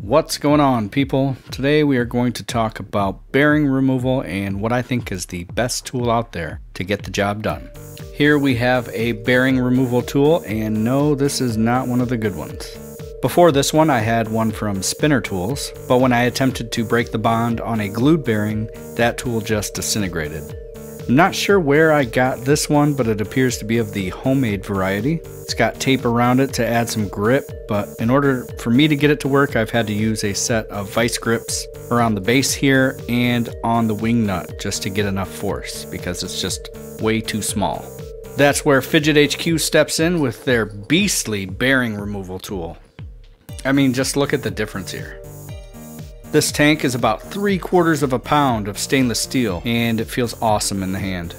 What's going on, people? Today we are going to talk about bearing removal and what I think is the best tool out there to get the job done. Here we have a bearing removal tool, and no, this is not one of the good ones. Before this one I had one from Spinner Tools, but when I attempted to break the bond on a glued bearing, that tool just disintegrated. I'm not sure where I got this one, but it appears to be of the homemade variety. It's got tape around it to add some grip, but in order for me to get it to work, I've had to use a set of vice grips around the base here and on the wing nut just to get enough force, because it's just way too small. That's where Fidget HQ steps in with their beastly bearing removal tool. I mean, just look at the difference here. This tank is about 3/4 of a pound of stainless steel, and it feels awesome in the hand.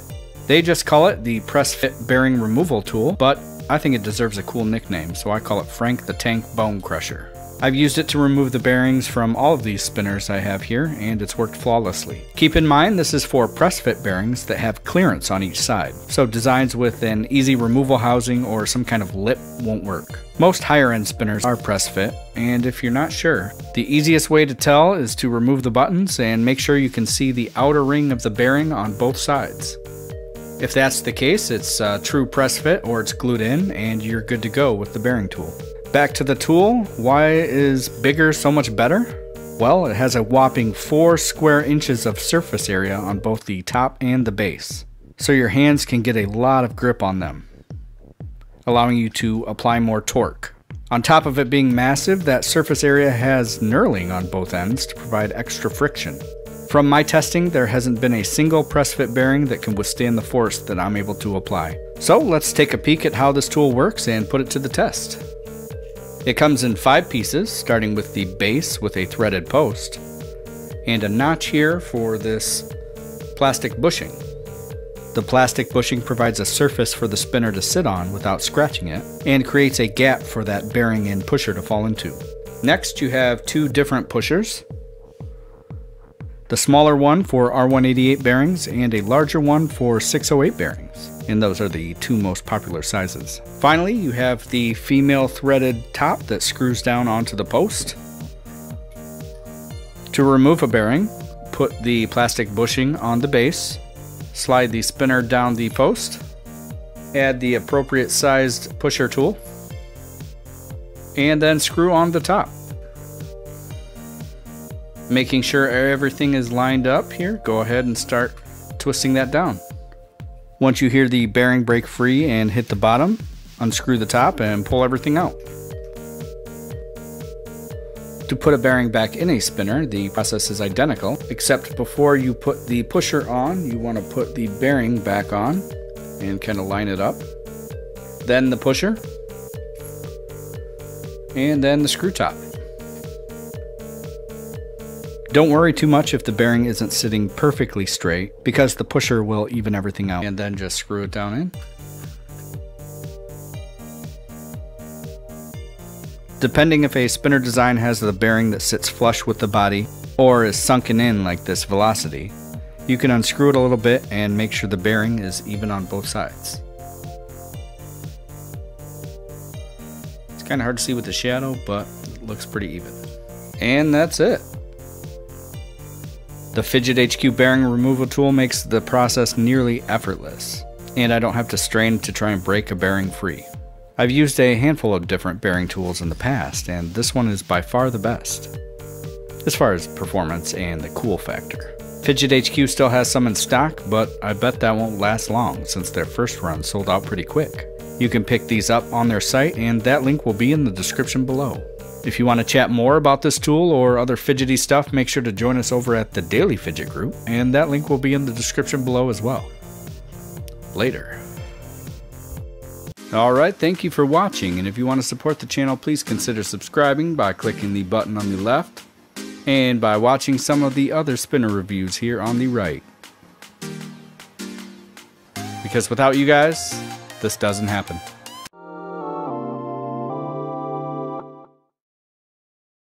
They just call it the Press Fit Bearing Removal Tool, but I think it deserves a cool nickname, so I call it Frank the Tank Bone Crusher. I've used it to remove the bearings from all of these spinners I have here, and it's worked flawlessly. Keep in mind this is for press fit bearings that have clearance on each side, so designs with an easy removal housing or some kind of lip won't work. Most higher end spinners are press fit, and if you're not sure, the easiest way to tell is to remove the buttons and make sure you can see the outer ring of the bearing on both sides. If that's the case, it's a true press fit or it's glued in, and you're good to go with the bearing tool. Back to the tool, why is bigger so much better? Well, it has a whopping 4 square inches of surface area on both the top and the base, so your hands can get a lot of grip on them, allowing you to apply more torque. On top of it being massive, that surface area has knurling on both ends to provide extra friction. From my testing, there hasn't been a single press fit bearing that can withstand the force that I'm able to apply. So let's take a peek at how this tool works and put it to the test. It comes in 5 pieces, starting with the base with a threaded post, and a notch here for this plastic bushing. The plastic bushing provides a surface for the spinner to sit on without scratching it, and creates a gap for that bearing and pusher to fall into. Next, you have 2 different pushers. The smaller one for R188 bearings and a larger one for 608 bearings, and those are the 2 most popular sizes. Finally, you have the female threaded top that screws down onto the post. To remove a bearing, put the plastic bushing on the base, slide the spinner down the post, add the appropriate sized pusher tool, and then screw on the top. Making sure everything is lined up here, go ahead and start twisting that down. Once you hear the bearing break free and hit the bottom, unscrew the top and pull everything out. To put a bearing back in a spinner, the process is identical, except before you put the pusher on, you want to put the bearing back on and kind of line it up. Then the pusher, and then the screw top. Don't worry too much if the bearing isn't sitting perfectly straight, because the pusher will even everything out, and then just screw it down in. Depending if a spinner design has the bearing that sits flush with the body or is sunken in like this Velocity, you can unscrew it a little bit and make sure the bearing is even on both sides. It's kind of hard to see with the shadow, but it looks pretty even. And that's it. The Fidget HQ bearing removal tool makes the process nearly effortless, and I don't have to strain to try and break a bearing free. I've used a handful of different bearing tools in the past, and this one is by far the best, as far as performance and the cool factor. Fidget HQ still has some in stock, but I bet that won't last long since their first run sold out pretty quick. You can pick these up on their site, and that link will be in the description below. If you want to chat more about this tool or other fidgety stuff, make sure to join us over at the Daily Fidget group, and that link will be in the description below as well. Later. Alright, thank you for watching, and if you want to support the channel, please consider subscribing by clicking the button on the left, and by watching some of the other spinner reviews here on the right. Because without you guys, this doesn't happen.